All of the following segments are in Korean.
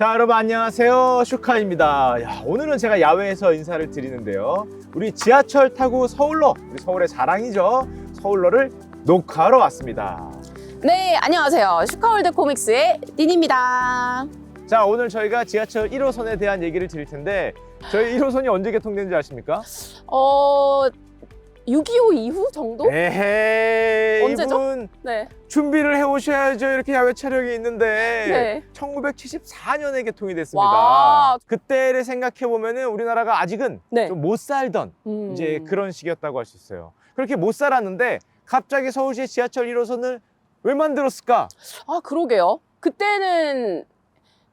자, 여러분 안녕하세요. 슈카입니다. 야, 오늘은 제가 야외에서 인사를 드리는데요. 우리 지하철 타고 서울로, 우리 서울의 자랑이죠. 서울로를 녹화하러 왔습니다. 네, 안녕하세요. 슈카월드 코믹스의 딘입니다. 자, 오늘 저희가 지하철 1호선에 대한 얘기를 드릴 텐데 저희 1호선이 언제 개통된지 아십니까? 6.25 이후 정도? 에헤이, 언제죠? 이분 네. 준비를 해오셔야죠. 이렇게 야외 촬영이 있는데 네. 1974년에 개통이 됐습니다. 와. 그때를 생각해보면 우리나라가 아직은 네. 좀 못 살던 이제 그런 시기였다고 할 수 있어요. 그렇게 못 살았는데 갑자기 서울시 지하철 1호선을 왜 만들었을까? 아, 그러게요. 그때는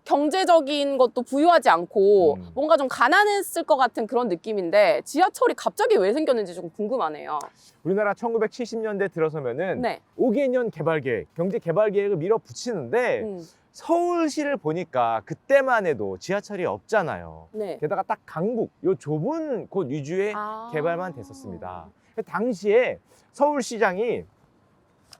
경제적인 것도 부유하지 않고 뭔가 좀 가난했을 것 같은 그런 느낌인데 지하철이 갑자기 왜 생겼는지 좀 궁금하네요. 우리나라 1970년대 들어서면은 네. 5개년 개발 계획, 경제 개발 계획을 밀어붙이는데 서울시를 보니까 그때만 해도 지하철이 없잖아요. 네. 게다가 딱 강북, 요 좁은 곳 위주의 개발만 됐었습니다. 당시에 서울시장이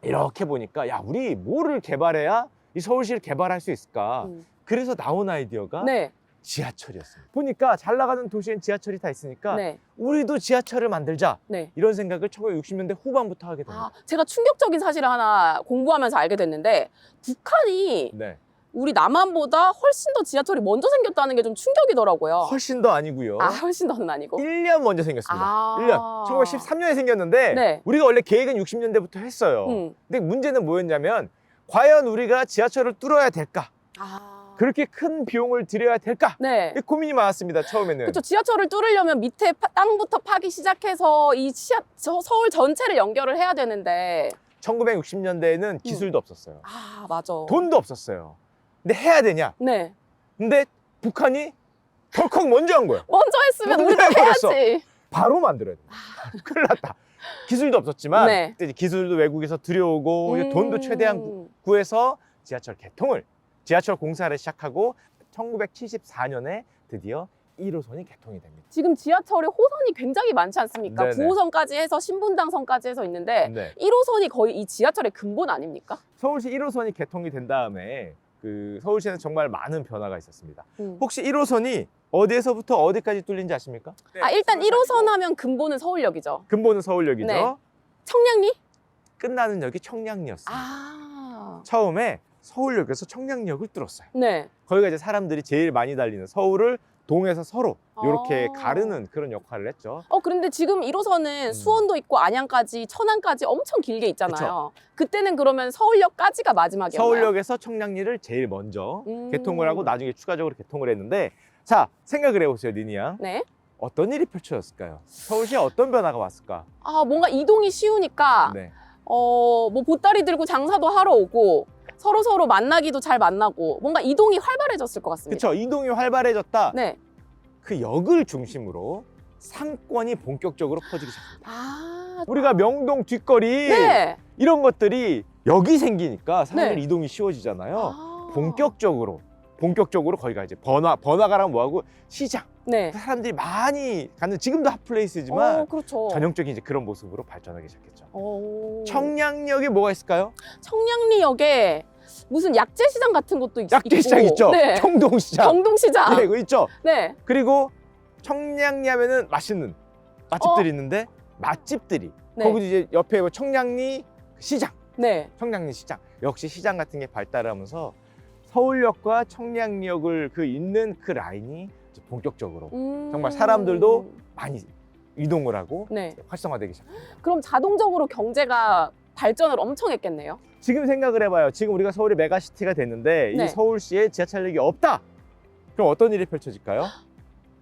이렇게 보니까 야, 우리 뭐를 개발해야 이 서울시를 개발할 수 있을까? 그래서 나온 아이디어가 네. 지하철이었습니다. 보니까 잘 나가는 도시엔 지하철이 다 있으니까 네. 우리도 지하철을 만들자. 네. 이런 생각을 1960년대 후반부터 하게 됩니다. 제가 충격적인 사실을 하나 공부하면서 알게 됐는데 북한이 네. 우리 남한보다 훨씬 더 지하철이 먼저 생겼다는 게 좀 충격이더라고요. 훨씬 더 아니고요. 훨씬 더는 아니고. 1년 먼저 생겼습니다. 1년. 1913년에 생겼는데 네. 우리가 원래 계획은 60년대부터 했어요. 근데 문제는 뭐였냐면 과연 우리가 지하철을 뚫어야 될까? 그렇게 큰 비용을 들여야 될까? 네. 고민이 많았습니다. 처음에는. 그렇죠. 지하철을 뚫으려면 밑에 땅부터 파기 시작해서 이 서울 전체를 연결을 해야 되는데 1960년대에는 기술도 없었어요. 맞아. 돈도 없었어요. 근데 해야 되냐? 네. 근데 북한이 덜컥 먼저 한 거야. 먼저 했으면 우리도 해버렸어. 해야지. 바로 만들어야 돼. 큰일 났다. 기술도 없었지만 네. 그때 이제 기술도 외국에서 들여오고 돈도 최대한 구해서 지하철 공사를 시작하고 1974년에 드디어 1호선이 개통이 됩니다. 지금 지하철에 호선이 굉장히 많지 않습니까? 네네. 9호선까지 해서 신분당선까지 해서 있는데 네. 1호선이 거의 이 지하철의 근본 아닙니까? 서울시 1호선이 개통이 된 다음에 그 서울시에는 정말 많은 변화가 있었습니다. 음. 혹시 1호선이 어디에서부터 어디까지 뚫린지 아십니까? 일단 1호선 하면 근본은 서울역이죠. 근본은 서울역이죠. 네. 청량리? 끝나는 역이 청량리였습니다. 처음에 서울역에서 청량역을 뚫었어요. 네. 거기가 이제 사람들이 제일 많이 달리는 서울을 동에서 서로 이렇게 가르는 그런 역할을 했죠. 그런데 지금 1호선은 수원도 있고 안양까지, 천안까지 엄청 길게 있잖아요. 그때는 그러면 서울역까지가 마지막이었나요? 서울역에서 청량리를 제일 먼저 개통을 하고 나중에 추가적으로 개통을 했는데 자, 생각을 해보세요, 니니 양. 네. 어떤 일이 펼쳐졌을까요? 서울시에 어떤 변화가 왔을까? 뭔가 이동이 쉬우니까 네. 뭐 보따리 들고 장사도 하러 오고 서로 만나기도 잘 만나고 뭔가 이동이 활발해졌을 것 같습니다. 그렇죠. 이동이 활발해졌다. 네. 그 역을 중심으로 상권이 본격적으로 퍼지기 시작합니다. 우리가 명동 뒷거리 네. 이런 것들이 역이 생기니까 사람들 네. 이동이 쉬워지잖아요. 본격적으로 거기가 이제 번화가랑 뭐하고 시장. 네. 사람들이 많이 가는 지금도 핫플레이스지만 그렇죠. 전형적인 이제 그런 모습으로 발전하기 시작했죠. 청량... 청량역에 뭐가 있을까요? 청량리역에 무슨 약재 시장 같은 것도 있고. 약재시장 있죠. 네. 경동시장. 경동시장. 네, 그거 있죠. 네. 그리고 청량리 하면은 맛있는 맛집들이 있는데 맛집들이 네. 거기 이제 옆에 뭐 청량리 시장, 네. 청량리 시장 역시 시장 같은 게 발달하면서 서울역과 청량리역을 잇는 그 라인이 이제 본격적으로 정말 사람들도 많이 이동을 하고 네. 활성화되기 시작합니다. 그럼 자동적으로 경제가 발전을 엄청 했겠네요. 지금 생각을 해봐요. 지금 우리가 서울이 메가시티가 됐는데 네. 이 서울시에 지하철역이 없다. 그럼 어떤 일이 펼쳐질까요?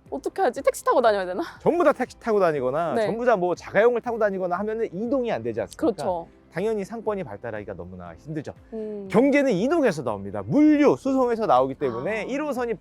어떻게 하지? 택시 타고 다녀야 되나? 전부 다 택시 타고 다니거나 네. 전부 다 뭐 자가용을 타고 다니거나 하면은 이동이 안 되지 않습니까? 그렇죠. 당연히 상권이 발달하기가 너무나 힘들죠. 음. 경제는 이동에서 나옵니다. 물류, 수송에서 나오기 때문에 1호선이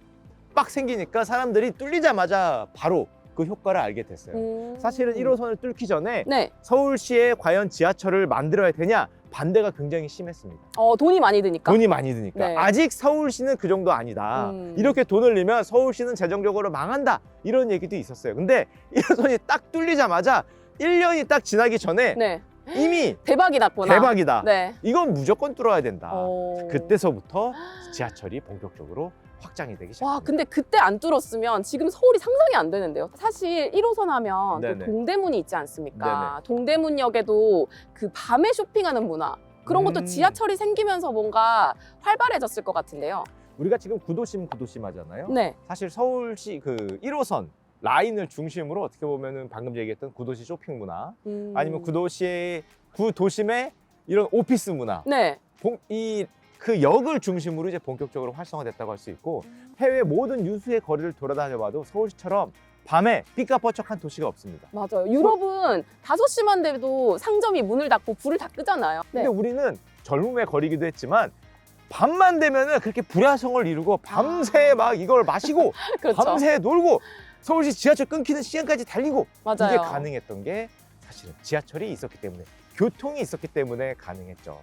빡 생기니까 사람들이 뚫리자마자 바로 그 효과를 알게 됐어요. 사실은 1호선을 뚫기 전에 네. 서울시에 과연 지하철을 만들어야 되냐 반대가 굉장히 심했습니다. 돈이 많이 드니까. 돈이 많이 드니까. 네. 아직 서울시는 그 정도 아니다. 이렇게 돈을 내면 서울시는 재정적으로 망한다. 이런 얘기도 있었어요. 근데 1호선이 딱 뚫리자마자 1년이 딱 지나기 전에 네. 이미 대박이 났구나. 대박이다. 네. 이건 무조건 뚫어야 된다. 어. 그때서부터 지하철이 본격적으로 확장이 되기 시작합니다. 와, 근데 그때 안 뚫었으면 지금 서울이 상상이 안 되는데요. 사실 1호선 하면 또 네네. 동대문이 있지 않습니까? 네네. 동대문역에도 그 밤에 쇼핑하는 문화, 그런 것도 지하철이 생기면서 뭔가 활발해졌을 것 같은데요. 우리가 지금 구도심 하잖아요. 네. 사실 서울시 그 1호선 라인을 중심으로 어떻게 보면은 방금 얘기했던 구도시 쇼핑 문화, 아니면 구도심의 이런 오피스 문화, 네. 그 역을 중심으로 이제 본격적으로 활성화됐다고 할 수 있고, 해외 모든 유수의 거리를 돌아다녀봐도 서울시처럼 밤에 삐까뻔쩍한 도시가 없습니다. 맞아요. 유럽은 5시만 돼도 상점이 문을 닫고 불을 다 끄잖아요. 네. 근데 우리는 젊음의 거리기도 했지만 밤만 되면은 그렇게 불야성을 이루고 밤새 막 이걸 마시고 그렇죠. 밤새 놀고 서울시 지하철 끊기는 시간까지 달리고, 맞아요. 이게 가능했던 게 사실은 지하철이 있었기 때문에, 교통이 있었기 때문에 가능했죠.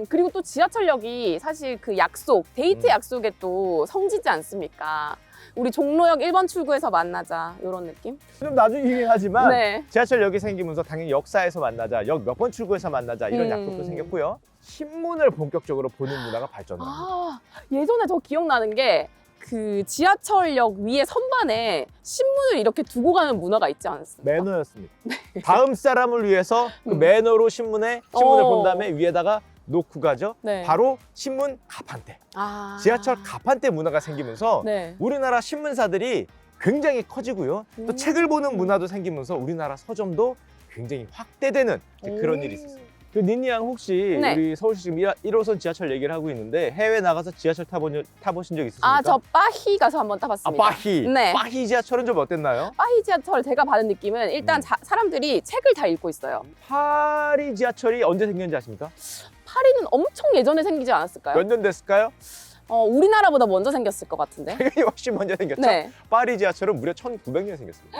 그리고 또 지하철역이 사실 그 약속, 데이트 약속에 또 성지지 않습니까? 우리 종로역 1번 출구에서 만나자, 이런 느낌? 좀 나중에 유행하지만 네. 지하철역이 생기면서 당연히 역사에서 만나자, 역 몇 번 출구에서 만나자, 이런 약속도 생겼고요. 신문을 본격적으로 보는 문화가 발전합니다. 아, 예전에 저 기억나는 게 그 지하철역 위에 선반에 신문을 이렇게 두고 가는 문화가 있지 않았습니까? 매너였습니다. 다음 사람을 위해서 그 매너로 신문을 본 다음에 위에다가 놓고 가죠. 네. 바로 신문 가판대. 아. 지하철 가판대 문화가 생기면서 네. 우리나라 신문사들이 굉장히 커지고요. 또 책을 보는 문화도 생기면서 우리나라 서점도 굉장히 확대되는 그런 일이 있었어요. 그 니니 양 혹시 네. 우리 서울시 지금 1호선 지하철 얘기를 하고 있는데, 해외 나가서 지하철 타보신 적 있으십니까? 아, 저 빠히 가서 한번 아, 타봤습니다. 빠히. 네. 빠히 지하철은 좀 어땠나요? 빠히 지하철 제가 받은 느낌은 일단 사람들이 책을 다 읽고 있어요. 파리 지하철이 언제 생겼는지 아십니까? 파리는 엄청 예전에 생기지 않았을까요? 몇 년 됐을까요? 우리나라보다 먼저 생겼을 것 같은데. 당연히 훨씬 먼저 생겼죠. 네. 파리 지하철은 무려 1900년에 생겼습니다.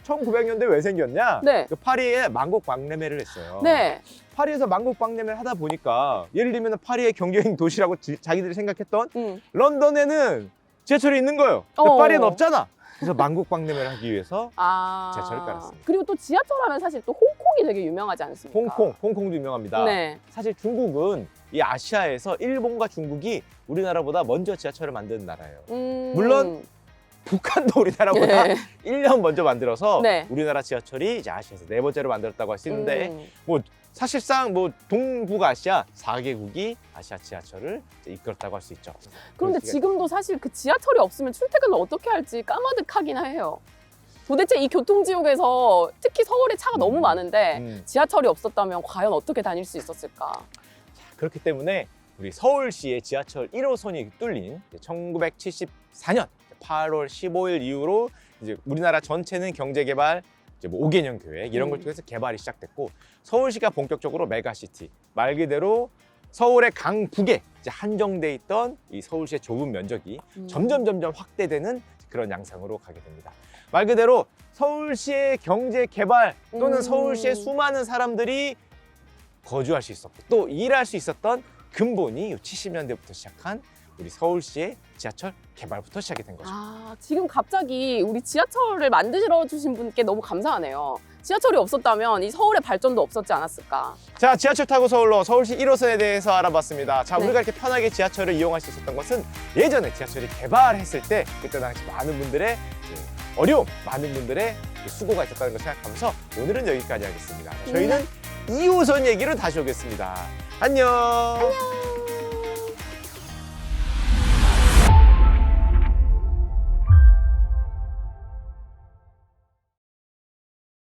1900년대 왜 생겼냐? 네. 그 파리에 만국 박람회를 했어요. 네. 파리에서 만국 박람회를 하다 보니까, 예를 들면 파리의 경제형 도시라고 자기들이 생각했던 런던에는 지하철이 있는 거예요. 근데 파리엔 없잖아. 그래서 만국 박람회를 하기 위해서 지하철을 깔았습니다. 그리고 또 지하철 하면 사실 또 홍콩이 되게 유명하지 않습니까? 홍콩도 유명합니다. 네. 사실 중국은 이 아시아에서 일본과 중국이 우리나라보다 먼저 지하철을 만드는 나라예요. 물론 북한도 우리나라보다 네. 1년 먼저 만들어서 네. 우리나라 지하철이 이제 아시아에서 4번째로 만들었다고 할 수 있는데, 뭐 사실상 뭐 동북아시아 4개국이 아시아 지하철을 이제 이끌었다고 할 수 있죠. 그런데 지금도 사실 그 지하철이 없으면 출퇴근을 어떻게 할지 까마득하긴 해요. 도대체 이 교통지옥에서 특히 서울에 차가 너무 많은데 지하철이 없었다면 과연 어떻게 다닐 수 있었을까? 그렇기 때문에 우리 서울시의 지하철 1호선이 뚫린 1974년 8월 15일 이후로 이제 우리나라 전체는 경제개발, 이제 뭐 5개년 계획 이런 걸 통해서 개발이 시작됐고, 서울시가 본격적으로 메가시티, 말 그대로 서울의 강북에 이제 한정돼 있던 이 서울시의 좁은 면적이 점점 확대되는 그런 양상으로 가게 됩니다. 말 그대로 서울시의 경제 개발 또는 서울시의 수많은 사람들이 거주할 수 있었고 또 일할 수 있었던 근본이 70년대부터 시작한 우리 서울시의 지하철 개발부터 시작이 된 거죠. 아, 지금 갑자기 우리 지하철을 만들어 주신 분께 너무 감사하네요. 지하철이 없었다면 이 서울의 발전도 없었지 않았을까. 자, 지하철 타고 서울로, 서울시 1호선에 대해서 알아봤습니다. 자, 네. 우리가 이렇게 편하게 지하철을 이용할 수 있었던 것은 예전에 지하철이 개발했을 때 그때 당시 많은 분들의 어려움, 많은 분들의 수고가 있었다는 걸 생각하면서 오늘은 여기까지 하겠습니다. 저희는 2호선 얘기로 다시 오겠습니다. 안녕.